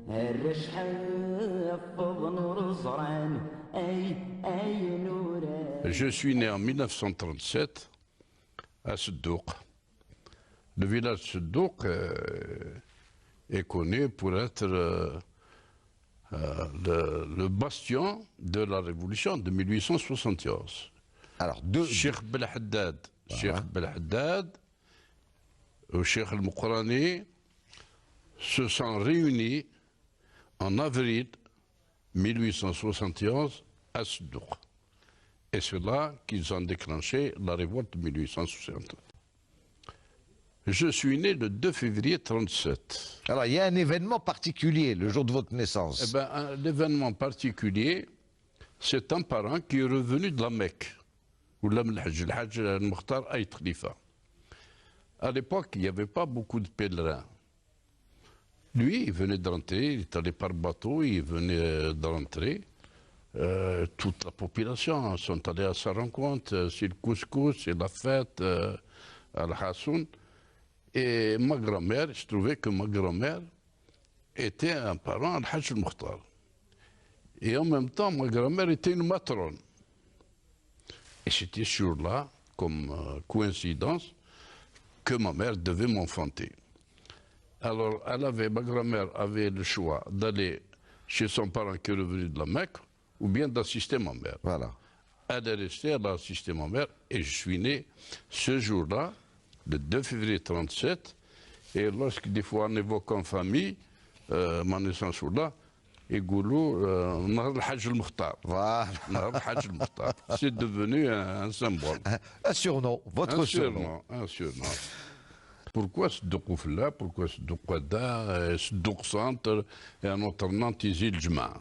الرش حفظ نور زران أي نوران. Je suis né en 1937 à Seddouk. Le village de Seddouk est connu pour être le bastion de la révolution de 1871. Alors, Cheikh Belhaddad, Cheikh Belhaddad et Cheikh Al-Moukrani se sont réunis en avril 1871 à Seddouk. Et c'est là qu'ils ont déclenché la révolte de 1860. Je suis né le 2 février 1937. alors, il y a un événement particulier le jour de votre naissance. Eh ben, l'événement particulier, c'est un parent qui est revenu de la Mecque, ou le Hajj al-Mukhtar Aït Khalifa. À l'époque, il n'y avait pas beaucoup de pèlerins. Lui, il venait de rentrer, il est allé par bateau, il venait de rentrer. Toute la population sont allés à sa rencontre, c'est le couscous, c'est la fête à Al-Hassoun. Et ma grand-mère, je trouvais que ma grand-mère était un parent à Al-Hajj al-Mukhtar. Et en même temps, ma grand-mère était une matrone. Et c'était ce jour-là, comme coïncidence, que ma mère devait m'enfanter. Alors, ma grand-mère avait le choix d'aller chez son parent qui est revenu de la Mecque, ou bien d'assister ma mère. Voilà. Elle est restée, elle a assisté ma mère, et je suis né ce jour-là, le 2 février 1937, et lorsque des fois on évoque en famille, ma naissance jour-là, et Goulou, Nahar al-Hajj al-Mukhtar. Voilà. Nahar al-Hajj al-Mukhtar. C'est devenu un symbole. Un surnom, votre surnom. Un surnom. Pourquoi Seddouk Oufla, pourquoi Seddouk Ouada, Seddouk Centre, et un autre nom, Tizi Ljma.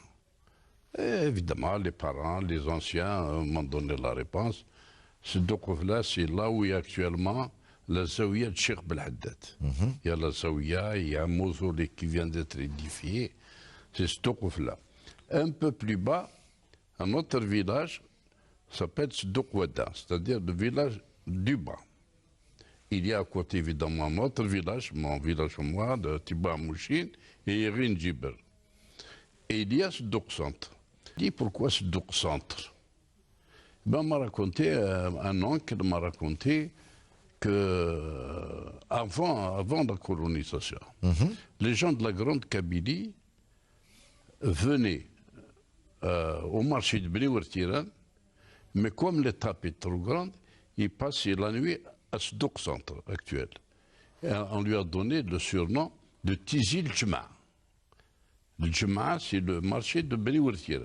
Évidemment, les parents, les anciens m'ont donné la réponse. Seddouk Oufla, c'est là où il y a actuellement la Zawiya de Cheikh Belhaddad. Il y a la Zawiya, il y a un mausolée qui vient d'être édifié. C'est Seddouk Oufla. Un peu plus bas, un autre village s'appelle Seddouk Ouada, c'est-à-dire le village du bas. Il y a à côté évidemment un autre village, mon village moi, de Tiba Mouchine et Irin Djiber. Et il y a Seddouk Centre. Je dis pourquoi Seddouk Centre? Ben, m'a raconté, un oncle m'a raconté que avant la colonisation, les gens de la Grande Kabylie venaient au marché de Beni Wertiran, mais comme l'étape est trop grande, ils passaient la nuit à Seddouk Centre actuel. Et on lui a donné le surnom de Tizi Ljma. Le Ljma, c'est le marché de Beni Wertiran.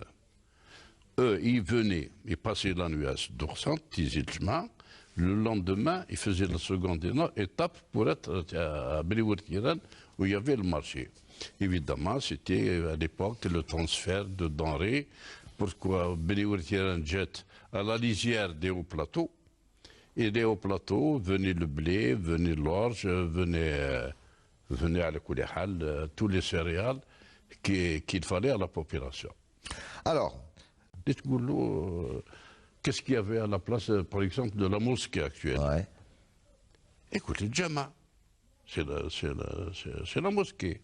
Eux, ils venaient, ils passaient la nuit à Seddouk Centre, Tizi Ljma. Le lendemain, ils faisaient la seconde étape pour être à Beni Wertiran, où il y avait le marché. Évidemment, c'était à l'époque le transfert de denrées. Pourquoi Beni Wertiran jette à la lisière des hauts plateaux? Et des hauts plateaux, venait le blé, venait l'orge, venait à la tous les céréales qu'il fallait à la population. Alors, qu'est-ce qu'il y avait à la place, par exemple, de la mosquée actuelle? ouais. Écoutez, Djama, c'est la mosquée.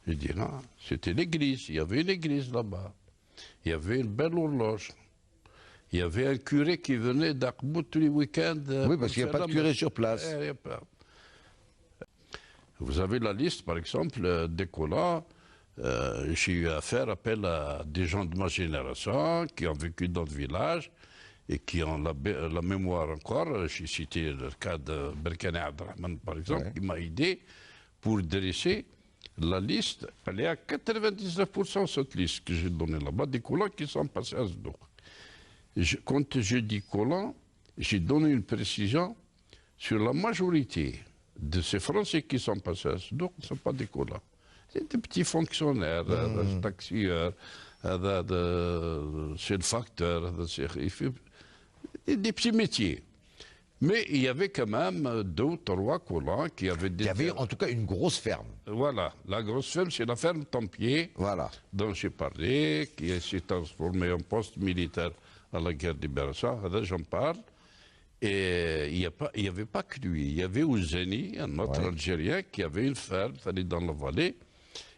Je dis non, c'était l'église, il y avait une église là-bas. Il y avait une belle horloge. Il y avait un curé qui venait d'Akbout tous les week-ends. Oui, parce qu'il n'y a pas de curé sur place. Vous avez la liste, par exemple, des collants. J'ai eu à faire appel à des gens de ma génération qui ont vécu dans le village et qui ont la mémoire encore. J'ai cité le cas de Berkane Abdrahman, par exemple, qui m'a aidé pour dresser la liste. Elle est à 99% cette liste que j'ai donnée là-bas, des collants qui sont passés à Seddouk. Quand je dis collants, j'ai donné une précision sur la majorité de ces Français qui sont passés à Seddouk ne sont pas des collants. C'est des petits fonctionnaires, des taxieurs, c'est le facteur, des petits métiers. Mais il y avait quand même 2 ou 3 collants qui avaient des... Il y avait en tout cas une grosse ferme. Voilà, la grosse ferme, c'est la ferme Tempier, Voilà. dont j'ai parlé, qui s'est transformée en poste militaire à la guerre de libération, j'en parle. Et il n'y avait pas que lui, il y avait Ouzeni, un autre Algérien, qui avait une ferme, dans la vallée.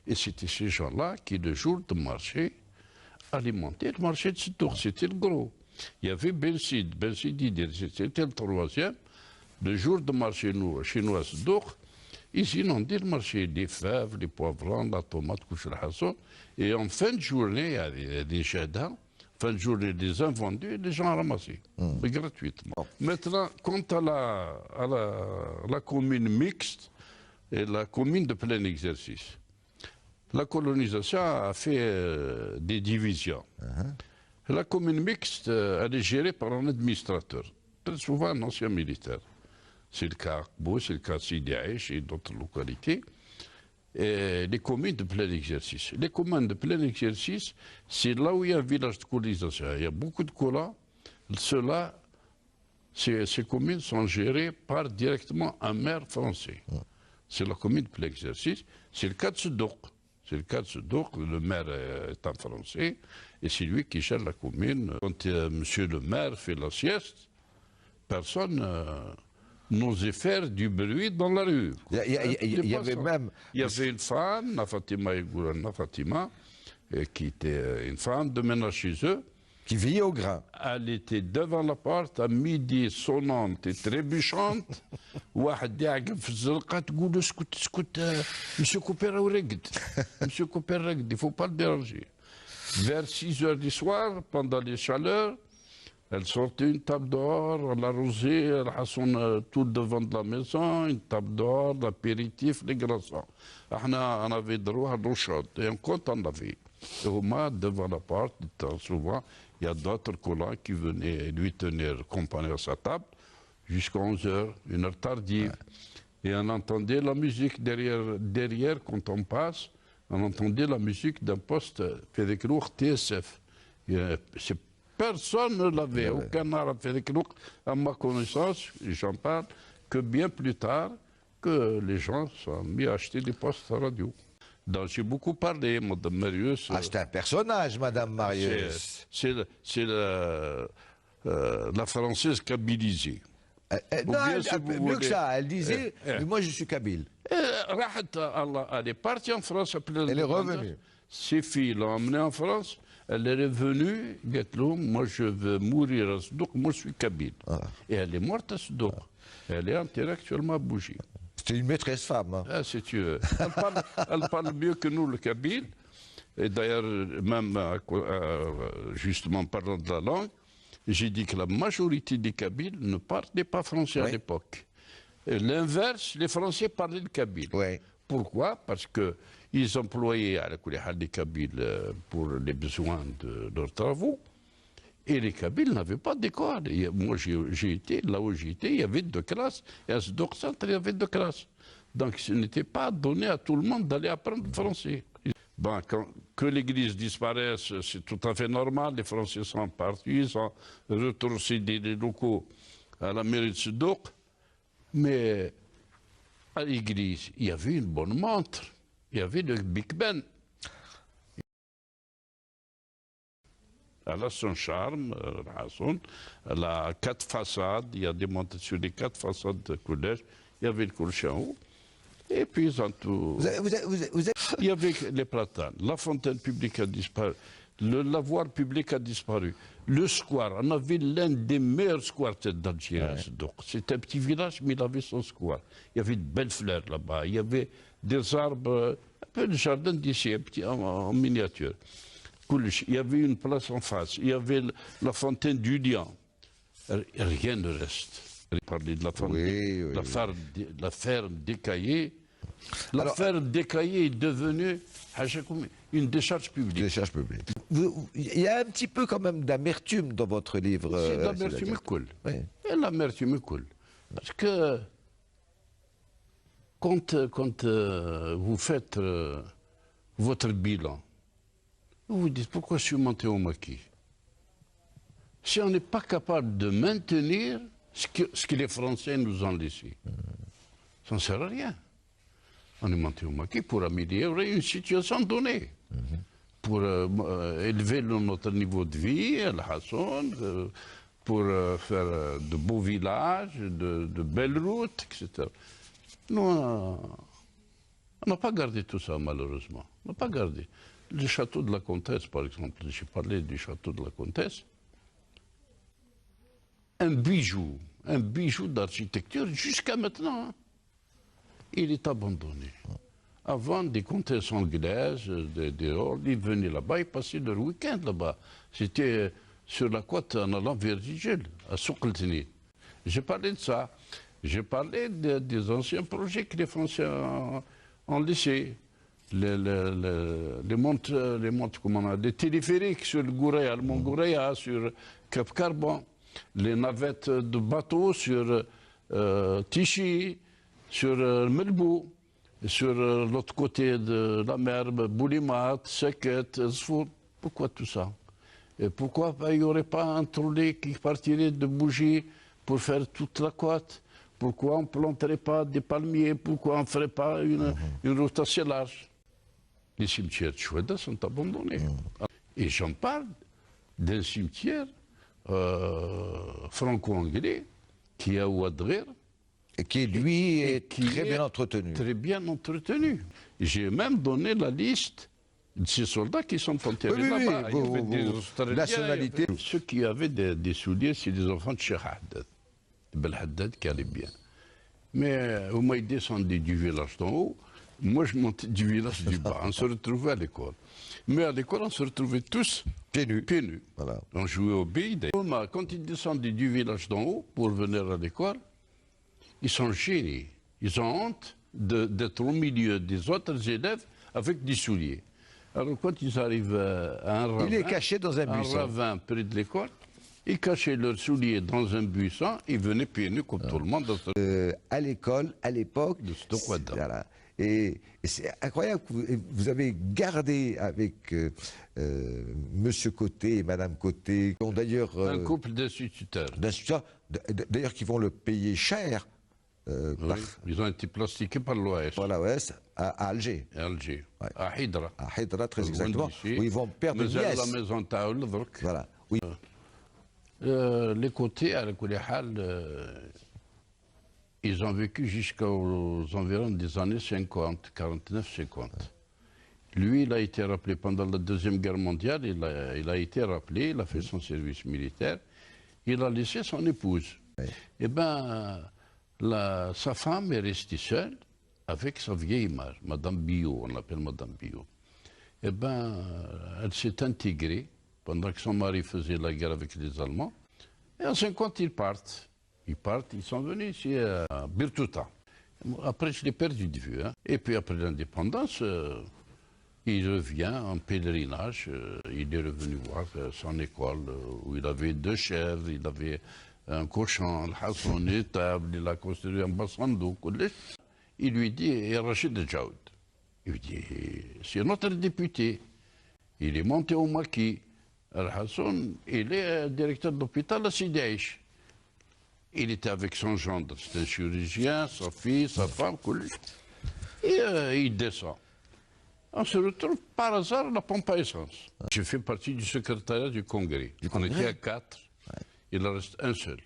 Et c'était ces gens-là qui, le jour de marché, alimentaient le marché de Seddouk. C'était le gros. Il y avait Bensid Idir, c'était le troisième. Le jour de marché chinois Seddouk, ils inondaient le marché, les fèves, les poivrons, la tomate, et en fin de journée, il y a des jardins, fin de journée, les invendus, les gens ramassaient, gratuitement. Maintenant, quant à la commune mixte et la commune de plein exercice, la colonisation a fait des divisions. La commune mixte, elle est gérée par un administrateur, très souvent un ancien militaire. C'est le cas à Akbou, c'est le cas de Sidi Aïch et d'autres localités. Et les communes de plein exercice. Les communes de plein exercice, c'est là où il y a un village de colonisation. Il y a beaucoup de colas. Ceux-là, ces communes sont gérées par directement un maire français. C'est la commune de plein exercice. C'est le cas de Seddouk. C'est le cas de Seddouk. Le maire est un Français et c'est lui qui gère la commune. Quand monsieur le maire fait la sieste, personne n'osait faire du bruit dans la rue. Il y avait même... Il y avait une femme, Nafatima, qui était une femme de ménage chez eux. Qui vit au grain. Elle était devant la porte à midi sonnante et trébuchante. واحد يعقب في الزنقة تقول له اسكت اسكت monsieur Couper رقد. Monsieur Couper رقد, il ne faut pas le déranger. Vers 6 heures du soir, pendant les chaleurs, elle sortait une table dehors, elle arrosait, elle rassemblait tout devant de la maison, une table dehors, l'apéritif, les glaçons. On avait droit à l'eau chaude, et on compte en avait. Et au moins, devant la porte, souvent, il y a d'autres collants qui venaient lui tenir compagnie à sa table jusqu'à 11 heures, une heure tardive. Et on entendait la musique derrière quand on passe, on entendait la musique d'un poste Fédécrour TSF. Personne ne l'avait, aucun arabe Fédécrour, à ma connaissance, j'en parle, que bien plus tard que les gens sont mis à acheter des postes radio. Donc j'ai beaucoup parlé, Madame Marius. Ah, c'est un personnage, Madame Marius. C'est la française kabylisée. Non, mieux que ça, elle disait, mais moi je suis kabyle. Elle est partie en France après. Elle est revenue. Ses filles l'ont emmenée en France. Elle est revenue, moi je veux mourir à Seddouk, moi je suis kabyle. Et elle est morte à Seddouk. Elle est enterrée actuellement à Bougie. C'est une maîtresse femme. Hein. Ah, si tu veux. Elle parle mieux que nous, le kabyle. Et d'ailleurs, même justement parlant de la langue, j'ai dit que la majorité des Kabyles ne parlaient pas français à l'époque. L'inverse, les Français parlaient le kabyle. Pourquoi? Parce qu'ils employaient les Kabyles pour les besoins de leurs travaux. Et les Kabyles n'avaient pas d'école. Moi, j'ai été, là où j'étais, il y avait 2 classes. Et à Seddouk Centre, il y avait 2 classes. Donc, ce n'était pas donné à tout le monde d'aller apprendre le français. Bon, que l'Église disparaisse, c'est tout à fait normal. Les Français sont partis, ils ont retourné des locaux à la mairie de Seddouk. Mais à l'Église, il y avait une bonne montre. Il y avait le Big Ben. Elle a son charme, elle a 4 façades, il y a des montres sur les 4 façades de collège, il y avait le clocher en haut, et puis ils ont tout... Il y avait les platanes, la fontaine publique a disparu, le lavoir public a disparu, le square, on avait l'un des meilleurs squares d'Algérie. C'était un petit village, mais il avait son square. Il y avait de belles fleurs là-bas, il y avait des arbres, un peu le jardin d'ici, un petit en miniature. Il y avait une place en face, il y avait la fontaine du Lion. Rien ne reste. Parler de la ferme d'Écaillé. La ferme d'Écaillé est devenue une décharge publique. Décharge publique. Il y a un petit peu quand même d'amertume dans votre livre. C'est l'amertume cool. Et l'amertume cool. Parce que quand vous faites votre bilan, vous vous dites, pourquoi je suis monté au maquis? Si on n'est pas capable de maintenir ce que les Français nous ont laissé, ça ne sert à rien. On est monté au maquis pour améliorer une situation donnée, pour élever notre niveau de vie, pour faire de beaux villages, de belles routes, etc. Nous, on n'a pas gardé tout ça, malheureusement. On n'a pas gardé. Le château de la Comtesse, par exemple, j'ai parlé du château de la Comtesse, un bijou d'architecture jusqu'à maintenant. Hein. Il est abandonné. Avant, des comtesses anglaises, ils venaient là-bas, ils passaient leur week-end là-bas. C'était sur la côte en allant vers Gigel, à Souqelteni. J'ai parlé de ça. J'ai parlé des anciens projets que les Français ont laissés. Les montres, comment on a, des téléphériques sur le Goureya, le mont Goureya, sur Cap Carbon, les navettes de bateaux sur Tichy, sur Melbou, sur l'autre côté de la mer, Boulimat, Seket, Zfour. Pourquoi tout ça? Et pourquoi il n'y aurait pas un trolley qui partirait de Bougie pour faire toute la côte? Pourquoi on ne planterait pas des palmiers? Pourquoi on ne ferait pas une route assez large? Les cimetières de Choueda sont abandonnés. Et j'en parle d'un cimetière franco-anglais qui est à Ouadrir. Et qui, lui, est très bien entretenu. Très bien entretenu. J'ai même donné la liste de ces soldats qui sont enterrés là-bas. Il y avait des Australiens, nationalités. Ceux qui avaient des souliers, c'est des enfants de Cheikh Haddad. Bel Haddad qui allait bien. Mais au moins, ils descendaient du village d'en haut. Moi, je montais du village du bas. On se retrouvait à l'école. Mais à l'école, on se retrouvait tous pieds nus. Pieds nus. Voilà. On jouait au billes. Quand ils descendaient du village d'en haut pour venir à l'école, ils sont gênés. Ils ont honte d'être au milieu des autres élèves avec des souliers. Alors, quand ils arrivent à un ravin, il est caché dans un buisson. Un ravin près de l'école, ils cachaient leurs souliers dans un buisson, ils venaient pieds nus comme tout le monde. À l'école, à l'époque. Voilà. Et c'est incroyable que vous avez gardé avec Monsieur Côté et Madame Côté, qui ont d'ailleurs... un couple d'instituteurs. D'ailleurs, qui vont le payer cher. Oui, ils ont été plastiqués par l'OAS. Par l'OAS à Alger. À Alger. Ouais. À Hydra. À Hydra, très exactement. Où ils vont perdre une pièce. pièce. La maison Taoul, donc. Voilà. Oui. Les Côtés, à ils ont vécu jusqu'aux environs des années 50, 49-50. Lui, il a été rappelé pendant la Deuxième Guerre mondiale, il a été rappelé, il a fait son service militaire, il a laissé son épouse. Oui. Eh bien, sa femme est restée seule avec sa vieille mère, Madame Biot, on l'appelle Madame Biot. Eh bien, elle s'est intégrée pendant que son mari faisait la guerre avec les Allemands. Et en 50, ils partent. Ils sont venus ici à Birtuta. Après, je l'ai perdu de vue. Hein. Et puis après l'indépendance, il revient en pèlerinage. Il est revenu voir son école où il avait 2 chèvres, il avait un cochon, une table, il a construit un bassando. Il lui dit, et Rachid Djaoud. Il lui dit, c'est notre député. Il est monté au maquis. Al-Hassan, il est directeur d'hôpital à Sidi Aïch. Il était avec son gendre, c'était un chirurgien, sa fille, sa femme, et il descend. On se retrouve par hasard à la pompe à essence. Je fais partie du secrétariat du Congrès. On était à 4, il en reste un seul.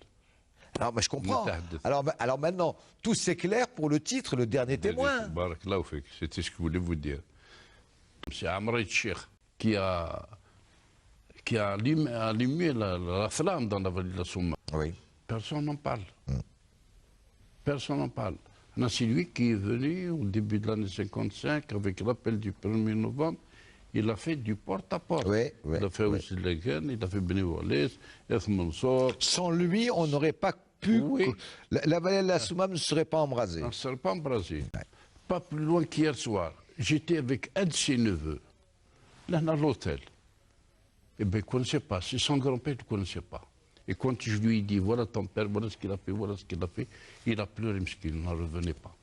Alors, mais je comprends. Alors maintenant, tout s'éclaire pour le titre, le dernier témoin. C'était ce que je voulais vous dire. C'est Amrit Cheikh qui a allumé la flamme dans la vallée de la Souma. Oui. Personne n'en parle. Personne n'en parle. C'est lui qui est venu au début de l'année 55 avec l'appel du 1er novembre. Il a fait du porte-à-porte. Il a fait aussi le Gun, il a fait Beni Wallis, Eth Mansour. Sans lui, on n'aurait pas pu... La vallée de la Souma ne serait pas embrasée. Elle ne serait pas embrasée. Pas plus loin qu'hier soir. J'étais avec un de ses neveux, là dans l'hôtel. Eh bien, il ne connaissait pas. C'est son grand-père, il ne connaissait pas. Et quand je lui ai dit, voilà ton père, voilà ce qu'il a fait, voilà ce qu'il a fait, il a pleuré parce qu'il n'en revenait pas.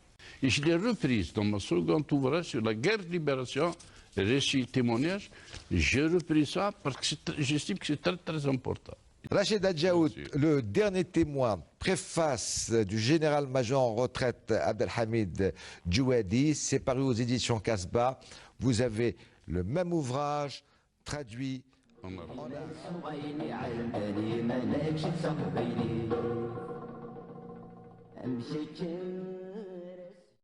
Et je l'ai reprise dans mon second ouvrage sur la guerre de libération, récit, témoignage. J'ai repris ça parce que j'estime que c'est très, très important. Rachid Djaoud, le dernier témoin, préface du général-major en retraite Abdelhamid Djouadi, c'est paru aux éditions Casbah. Vous avez le même ouvrage traduit en arabe.